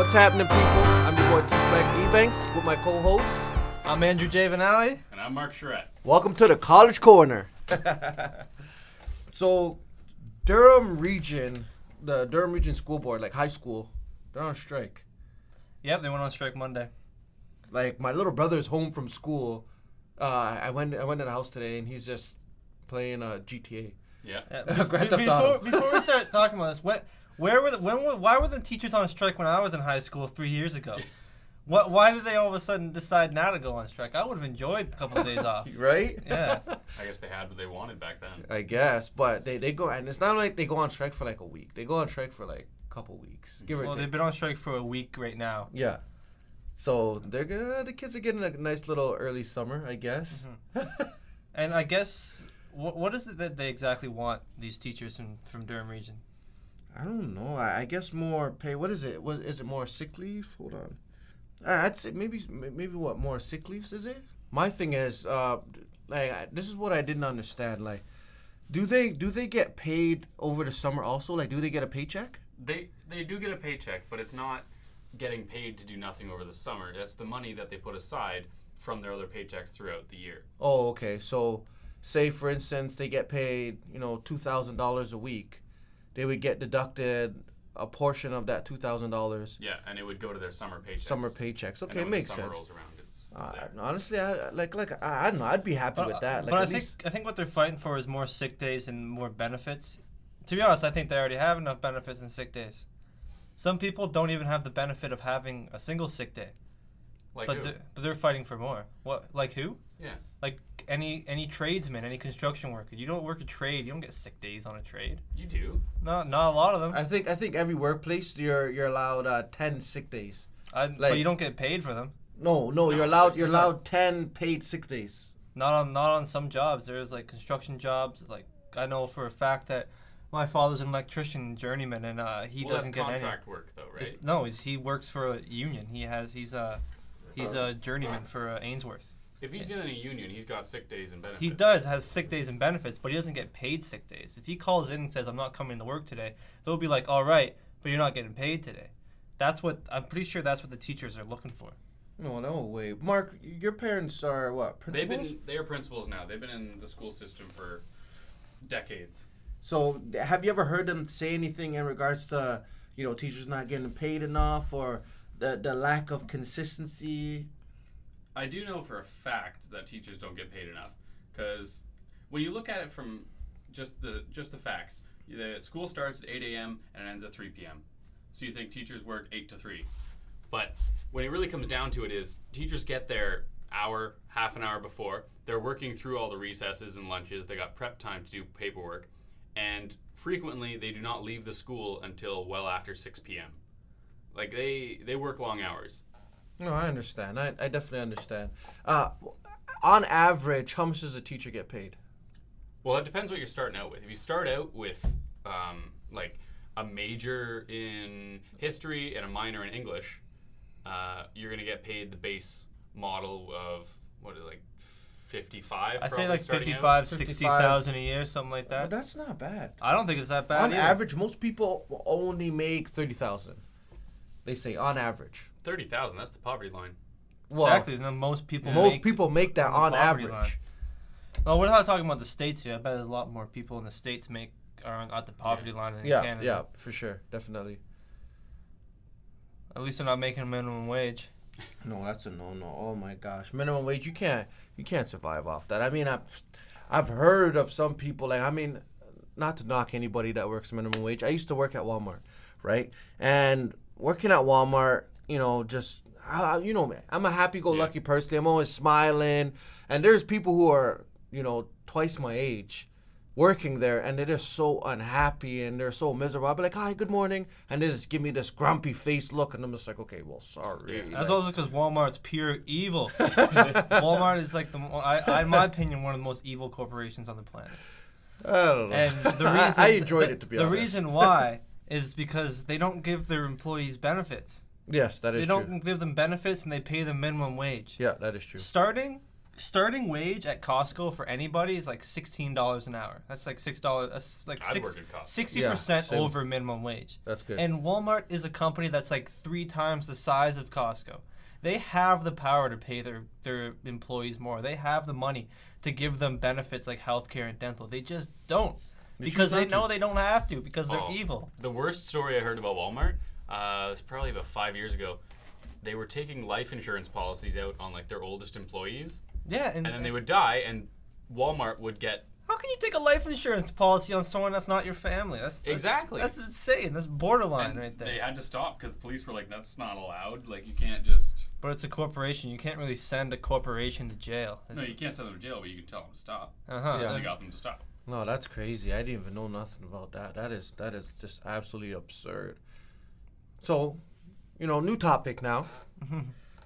What's happening, people? I'm your boy T-Slack Ebanks with my co-host. I'm Andrew Javanelli. And I'm Mark Charette. Welcome to the College Corner. So, Durham Region, the Durham Region School Board, like high school, they're on strike. Yep, they went on strike Monday. Like, my little brother's home from school. I went to the house today, and he's just playing GTA. Yeah. Grand Theft Auto. Before we start talking about this, why were the teachers on strike when I was in high school 3 years ago? Why did they all of a sudden decide now to go on strike? I would have enjoyed a couple of days off. Right? Yeah. I guess they had what they wanted back then. I guess, but they go, and it's not like they go on strike for like a week. They go on strike for like a couple weeks, give or Well, take. they've been on strike for a week right now. Yeah. So the kids are getting a nice little early summer, I guess. Mm-hmm. And I guess, what is it that they exactly want, these teachers from Durham Region? I don't know. I guess more pay. What is it? Is it more sick leave? Hold on. I'd say maybe what, more sick leaves is it? My thing is, this is what I didn't understand. Like, do they get paid over the summer also? Like, do they get a paycheck? They do get a paycheck, but it's not getting paid to do nothing over the summer. That's the money that they put aside from their other paychecks throughout the year. Oh, okay. So, say for instance they get paid, $2,000 a week. They would get deducted a portion of that $2,000. Yeah, and it would go to their summer paychecks. Summer paychecks. Okay, and makes when the summer sense. rolls around, it's there. Honestly, I don't know. I'd be happy with that. But I think what they're fighting for is more sick days and more benefits. To be honest, I think they already have enough benefits and sick days. Some people don't even have the benefit of having a single sick day. Like but who? they're fighting for more. What? Like who? Yeah. Like any tradesman, any construction worker. You don't work a trade, you don't get sick days on a trade. You do. Not a lot of them. I think every workplace you're allowed 10 sick days. But you don't get paid for them. No, you're allowed 10 paid sick days. Not on some jobs. There's like construction jobs. Like I know for a fact that my father's an electrician journeyman, and he doesn't get any. That's contract work, though, right? He works for a union. He's a journeyman for Ainsworth. If he's in a union, he's got sick days and benefits. He has sick days and benefits, but he doesn't get paid sick days. If he calls in and says, I'm not coming to work today, they'll be like, all right, but you're not getting paid today. I'm pretty sure that's what the teachers are looking for. No way. Mark, your parents are what, principals? They are principals now. They've been in the school system for decades. So have you ever heard them say anything in regards to, teachers not getting paid enough or the lack of consistency? I do know for a fact that teachers don't get paid enough, because when you look at it from just the facts, the school starts at 8 a.m. and it ends at 3 p.m. So you think teachers work 8 to 3. But when it really comes down to it is teachers get their half an hour before. They're working through all the recesses and lunches. They got prep time to do paperwork. And frequently they do not leave the school until well after 6 p.m. Like they work long hours. No, I understand. I definitely understand. On average, how much does a teacher get paid? Well, it depends what you're starting out with. If you start out with like a major in history and a minor in English, you're going to get paid the base model of, what is it, like 55? I say like 55, 60,000 a year, something like that. But that's not bad. I don't think it's that bad On either. average, most people only make 30,000. They say on average. 30,000, that's the poverty line. Well, exactly. No, most people make that on average. Line. Well, we're not talking about the States here. I bet a lot more people in the States are at the poverty line than in Canada. Yeah, for sure. Definitely. At least they're not making a minimum wage. No, that's a no. Oh my gosh, minimum wage. You can't survive off that. I mean, I've heard of some people. Not to knock anybody that works minimum wage. I used to work at Walmart, right? And working at Walmart, I'm a happy-go-lucky person. I'm always smiling, and there's people who are, twice my age, working there, and they're just so unhappy and they're so miserable. I'll be like, hi, good morning, and they just give me this grumpy face look, and I'm just like, okay, well, sorry. That's also because Walmart's pure evil. Walmart is like in my opinion, one of the most evil corporations on the planet. I don't know. And the reason I enjoyed it, to be honest. The reason why is because they don't give their employees benefits. Yes, that is true. They don't give them benefits, and they pay them minimum wage. Yeah, that is true. Starting starting wage at Costco for anybody is like $16 an hour. That's like $6. That's like I'd work at Costco. 60% same. over minimum wage. That's good. And Walmart is a company that's like 3 times the size of Costco. They have the power to pay their employees more. They have the money to give them benefits like healthcare and dental. They just don't. Because they know they don't have to, because they're evil. The worst story I heard about Walmart was probably about 5 years ago. They were taking life insurance policies out on like their oldest employees, Yeah, and then they would die, and Walmart would get. how can you take a life insurance policy on someone that's not your family? That's Exactly. That's insane. That's borderline And right there. they had to stop because the police were like, "That's not allowed. Like, you can't just." But it's a corporation. You can't really send a corporation to jail. No, you can't send them to jail, but you can tell them to stop. Uh-huh. Yeah. They got them to stop. No, that's crazy. I didn't even know nothing about that. That is just absolutely absurd. So, new topic now.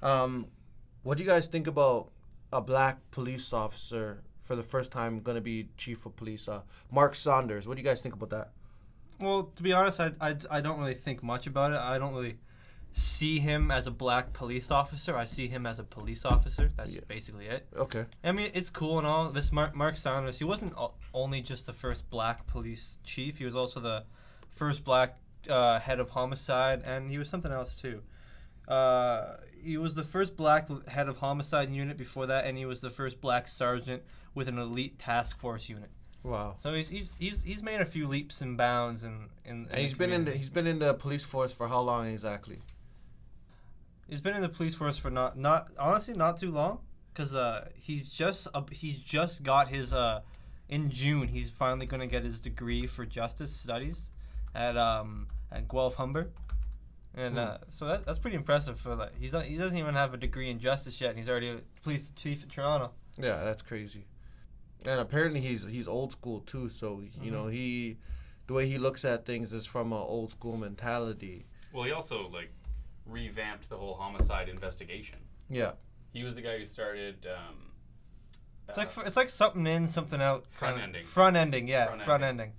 What do you guys think about a black police officer for the first time going to be chief of police? Mark Saunders. What do you guys think about that? Well, to be honest, I don't really think much about it. I don't really see him as a black police officer. I see him as a police officer. That's basically it. Okay. I mean, it's cool and all. This Mark Saunders, he wasn't only just the first black police chief. He was also the first black head of homicide, and he was something else too. He was the first black head of homicide unit before that, and he was the first black sergeant with an elite task force unit. Wow. So he's made a few leaps and bounds and he's been in the police force for how long exactly? He's been in the police force for not honestly not too long, because he's just got his in June he's finally going to get his degree for justice studies at Guelph Humber, and so that's pretty impressive for that. He doesn't even have a degree in justice yet, and he's already a police chief in Toronto. Yeah, that's crazy. And apparently he's old school too, so the way he looks at things is from an old school mentality. Well, he also revamped the whole homicide investigation. Yeah. He was the guy who started. It's like something in, something out. Front-ending. Front-ending, yeah. Front-ending. Front-ending.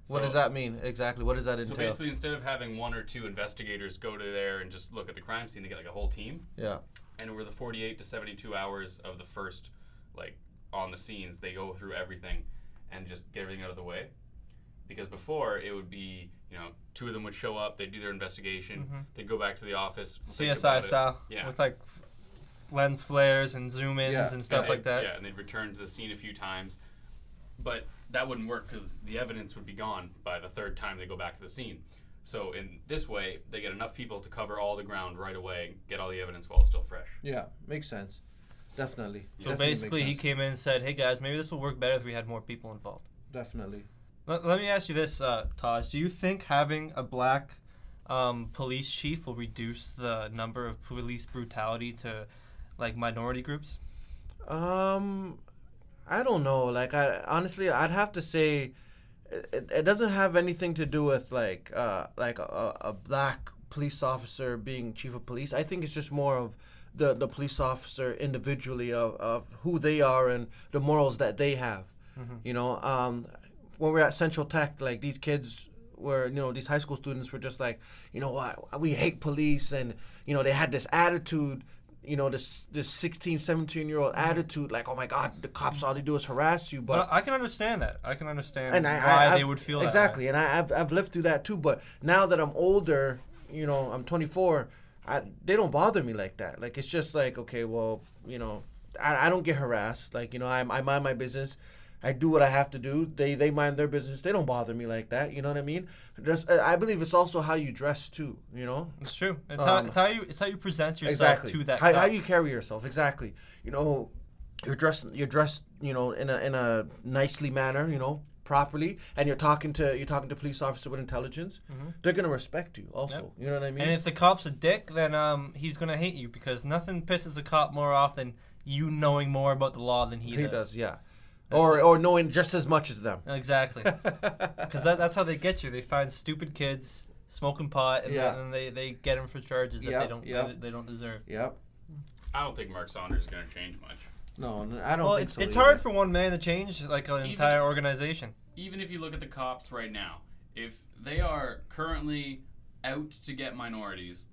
What does that mean exactly? What does that entail? So basically, instead of having 1 or 2 investigators go to there and just look at the crime scene, they get a whole team. Yeah. And over the 48 to 72 hours of the first, on the scenes, they go through everything and just get everything out of the way. Because before, it would be, 2 of them would show up, they'd do their investigation, they'd go back to the office. CSI style. Yeah. With lens flares and zoom ins and stuff like that. Yeah, and they'd return to the scene a few times. But that wouldn't work because the evidence would be gone by the 3rd time they go back to the scene. So in this way, they get enough people to cover all the ground right away, get all the evidence while it's still fresh. Yeah, makes sense. Definitely. So Definitely basically, makes he sense. came in and said, hey guys, maybe this will work better if we had more people involved. Definitely. Let me ask you this, Taj. Do you think having a black police chief will reduce the number of police brutality to minority groups? I don't know. Honestly, I'd have to say it doesn't have anything to do with a black police officer being chief of police. I think it's just more of the police officer individually of who they are and the morals that they have. Mm-hmm. When we're at Central Tech, these kids were, these high school students were just we hate police, and they had this attitude. This 16, 17-year-old attitude, oh my God, the cops, all they do is harass you. But I can understand that. I can understand and why I've, they would feel exactly. that way. And I've lived through that too. But now that I'm older, I'm 24. They don't bother me like that. It's just okay, well, I don't get harassed. I mind my business. I do what I have to do. They mind their business. They don't bother me like that. You know what I mean? I believe it's also how you dress too. It's true. It's how you present yourself exactly. to that. How you carry yourself. Exactly. You're dressed. In a nicely manner. Properly, and you're talking to police officer with intelligence. Mm-hmm. They're gonna respect you. Also, Yep. You know what I mean? And if the cop's a dick, then he's gonna hate you, because nothing pisses a cop more off than you knowing more about the law than he does. Yeah. Or knowing just as much as them. Exactly. Because that's how they get you. They find stupid kids smoking pot, and then they get them for charges that they don't deserve. Yep. I don't think Mark Saunders is going to change much. No, I don't well, think so. It's either. hard for one man to change an entire organization. Even if you look at the cops right now, if they are currently out to get minorities,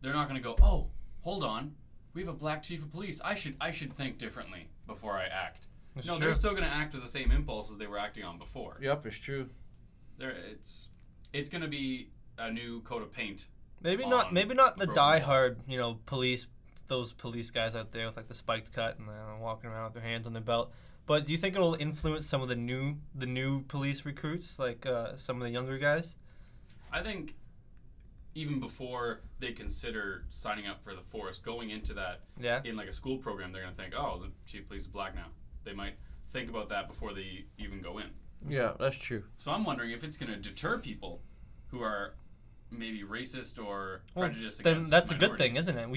they're not going to go, oh, hold on, we have a black chief of police. I should think differently before I act. That's No, true. they're still going to act with the same impulses they were acting on before. Yep, it's true. It's going to be a new coat of paint. Maybe on not the broken diehard, police, those police guys out there with like the spiked cut and walking around with their hands on their belt. But do you think it'll influence some of the new police recruits, like some of the younger guys? I think even before they consider signing up for the force, going into that Yeah. in like a school program, they're going to think, oh, the chief of police is black now. They might think about that before they even go in. Yeah, that's true. So I'm wondering if it's going to deter people who are maybe racist or prejudiced Then against that's a good thing, minorities. isn't it?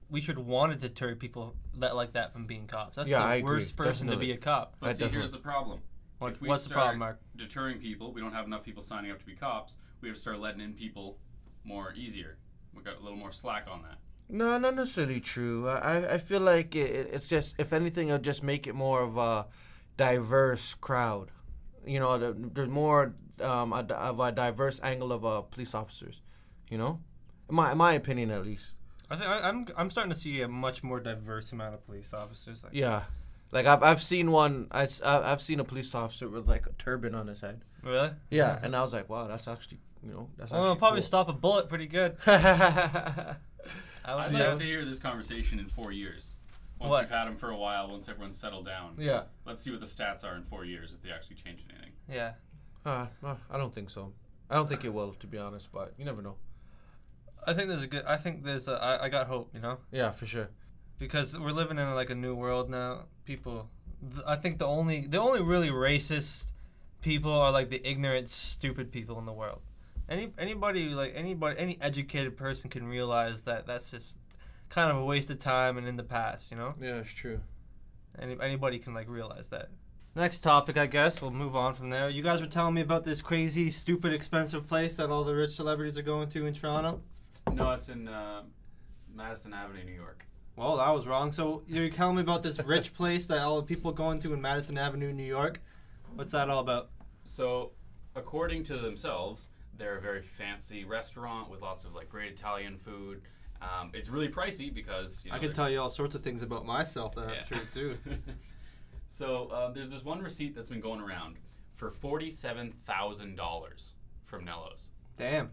We should want to deter people like that from being cops. That's Yeah, the I agree. worst person to Definitely. be a cop. But see, here's definitely. the problem. What, If we what's the start problem, Mark? deterring people, we don't have enough people signing up to be cops. We have to start letting in people more easier. We got a little more slack on that. No, not necessarily true. I feel like it's just, if anything, it'll just make it more of a diverse crowd. There's more of a diverse angle of police officers. In my opinion, at least. I think I'm starting to see a much more diverse amount of police officers. Like, Yeah, like I've seen one. I've seen a police officer with like a turban on his head. really? Yeah, and I was like, wow, that's actually that's Well, it'll actually probably cool. stop a bullet pretty good. I'd like to hear this conversation in 4 years. Once What? we've had them for a while, once everyone's settled down. Yeah. Let's see what the stats are in 4 years if they actually changed anything. Yeah. I don't think so. I don't think it will, to be honest. But you never know. I think I got hope, Yeah, for sure. because we're living in like a new world now. I think the only really racist people are like the ignorant, stupid people in the world. Any educated person can realize that that's just kind of a waste of time and in the past, Yeah, it's true. Anybody can like realize that. Next topic, I guess we'll move on from there. You guys were telling me about this crazy, stupid, expensive place that all the rich celebrities are going to in Toronto. No, it's in Madison Avenue, New York. Well, that was wrong. So you're telling me about this rich place that all the people going to in Madison Avenue, New York. What's that all about? So, according to themselves, they're a very fancy restaurant with lots of like great Italian food. It's really pricey because I can tell you all sorts of things about myself that Yeah. are true too. So there's this one receipt that's been going around for $47,000 from Nello's. Damn.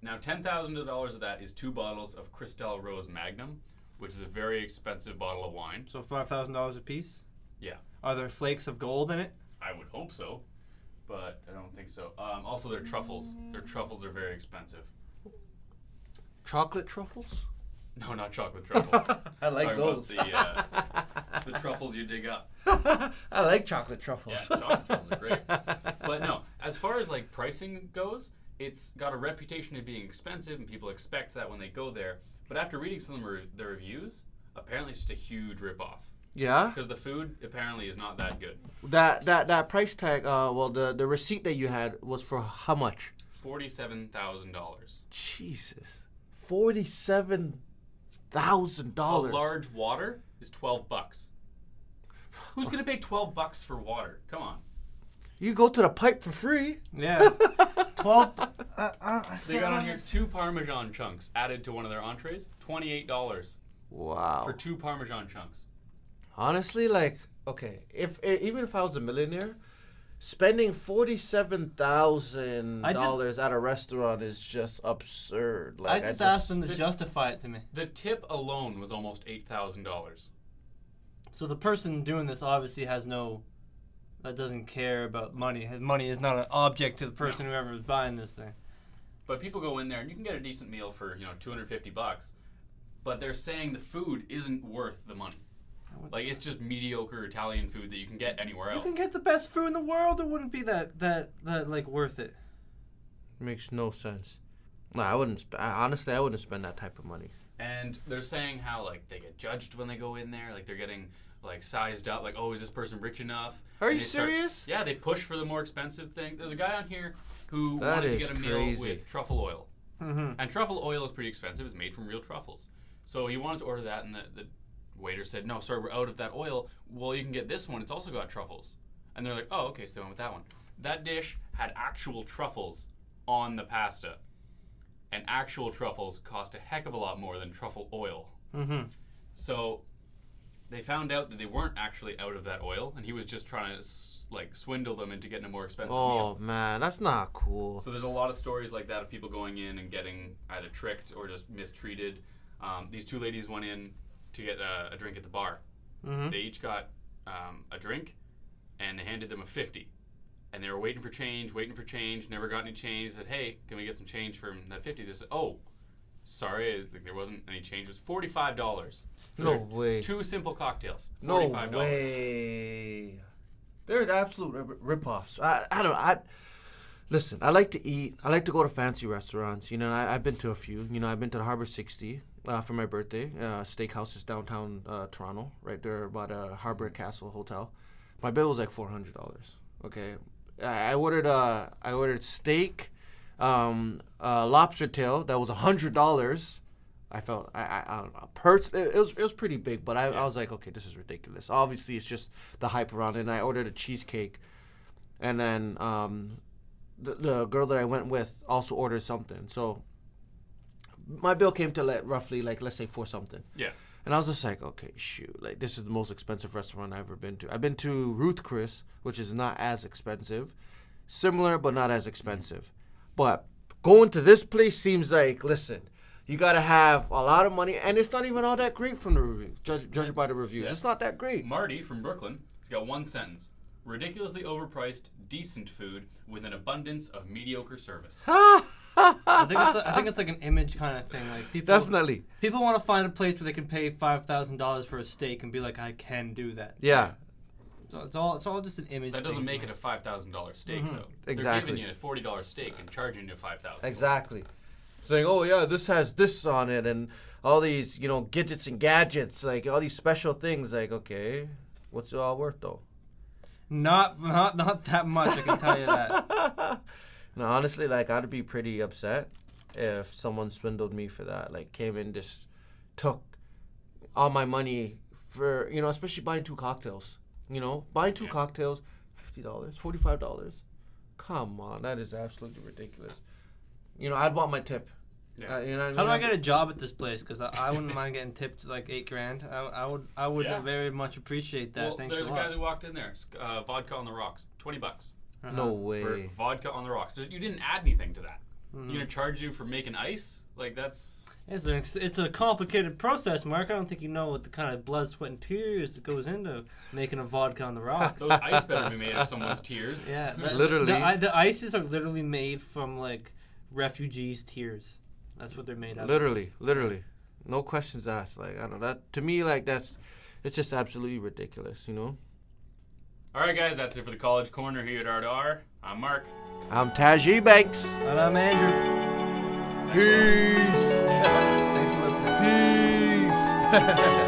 Now, $10,000 of that is 2 bottles of Cristal Rose Magnum, which is a very expensive bottle of wine. So $5,000 a piece. Yeah. Are there flakes of gold in it? I would hope so, but I don't think so. Also, their truffles. Their truffles are very expensive. Chocolate truffles? No, not chocolate truffles. I like Talking those. about the truffles you dig up. I like chocolate truffles. Yeah, chocolate truffles are great. But no, as far as like pricing goes, it's got a reputation of being expensive, and people expect that when they go there. But after reading some of the reviews, apparently it's just a huge ripoff. Yeah? Because the food apparently is not that good. That price tag, the receipt that you had was for how much? $47,000. Jesus. $47,000. A large water is $12. Who's gonna pay $12 for water? Come on. You go to the pipe for free. Yeah. 12. They got on here 2 Parmesan chunks added to one of their entrees. $28 Wow. for 2 Parmesan chunks. Honestly, like, okay, even if I was a millionaire, spending $47,000 at a restaurant is just absurd. Like, I just asked them to justify it to me. The tip alone was almost $8,000. So the person doing this obviously that doesn't care about money. Money is not an object to the person whoever is buying this thing. But people go in there and you can get a decent meal for $250, but they're saying the food isn't worth the money. Like, it's just mediocre Italian food that you can get anywhere You else. can get the best food in the world. It wouldn't be that like worth it. Makes no sense. No, I wouldn't. Honestly, I wouldn't spend that type of money. And they're saying how like they get judged when they go in there, like they're getting like sized up, like, oh, is this person rich enough? Are And you they start- serious? Yeah, they push for the more expensive thing. There's a guy on here who That wanted to is get a meal crazy. with truffle oil. Mm-hmm. And truffle oil is pretty expensive. It's made from real truffles. So he wanted to order that, and the waiter said, no, sorry, we're out of that oil. Well, you can get this one. It's also got truffles. And they're like, oh, okay, so they went with that one. That dish had actual truffles on the pasta. And actual truffles cost a heck of a lot more than truffle oil. Mm-hmm. So they found out that they weren't actually out of that oil, and he was just trying to swindle them into getting a more expensive meal. Oh man, that's not cool. So there's a lot of stories like that of people going in and getting either tricked or just mistreated. These two ladies went in to get a drink at the bar. Mm-hmm. They each got a drink, and they handed them a 50. And they were waiting for change, never got any change. Said, hey, can we get some change from that 50? They said, oh, sorry, there wasn't any change. It was $45. No way. 2 simple cocktails. No $45. way. They're an absolute rip-offs. Listen, I like to eat. I like to go to fancy restaurants. You know, I've been to a few. You know, I've been to the Harbor 60 for my birthday. Steakhouse is downtown Toronto, right there by the Harbor Castle Hotel. My bill was like $400. Okay, I ordered steak, lobster tail that was $100. I felt I don't know. It was pretty big, but I was like, okay, this is ridiculous. Obviously, it's just the hype around it. And I ordered a cheesecake, and then the girl that I went with also ordered something. So my bill came to roughly let's say $4 something. Yeah. And I was just like, okay, shoot, this is the most expensive restaurant I've ever been to. I've been to Ruth Chris, which is not as expensive, similar but not as expensive. But going to this place seems like, listen, you gotta have a lot of money, and it's not even all that great from the reviews. Judged by the reviews, It's not that great. Marty from Brooklyn, he's got one sentence: ridiculously overpriced, decent food with an abundance of mediocre service. I think it's like an image kind of thing. Like people Definitely. People want to find a place where they can pay $5,000 for a steak and be like, I can do that. Yeah. So it's all just an image. That doesn't thing make to it me. a $5,000 steak though. Exactly. They're giving you a $40 steak and charging you $5,000. Exactly. Saying, oh yeah, this has this on it, and all these, gadgets and gadgets, like all these special things. Like, okay, what's it all worth though? Not that much. I can tell you that. No, honestly, I'd be pretty upset if someone swindled me for that. Came in, just took all my money for, especially buying 2 cocktails. Buying 2 cocktails, $50, $45. Come on, that is absolutely ridiculous. I'd want my tip. Yeah. You know what I mean? How do I get a job at this place? Because I wouldn't mind getting tipped like $8,000. I would Yeah. very much appreciate that. Well, Thanks there's a a lot. guy who walked in there. Vodka on the rocks, $20 No way. for vodka on the rocks. You didn't add anything to that. Mhm. You're gonna charge you for making ice? That's It's a complicated process, Mark. I don't think you know what the kind of blood, sweat, and tears that goes into making a vodka on the rocks. those ice better be made of someone's tears. Yeah, Literally. the ices are literally made from refugees' tears. That's what they're made of. Literally. No questions asked. I don't know. That, to me, it's just absolutely ridiculous, All right, guys, that's it for the College Corner here at R2R. I'm Mark. I'm Taji Banks. And I'm Andrew. Peace. Thanks for listening. Peace.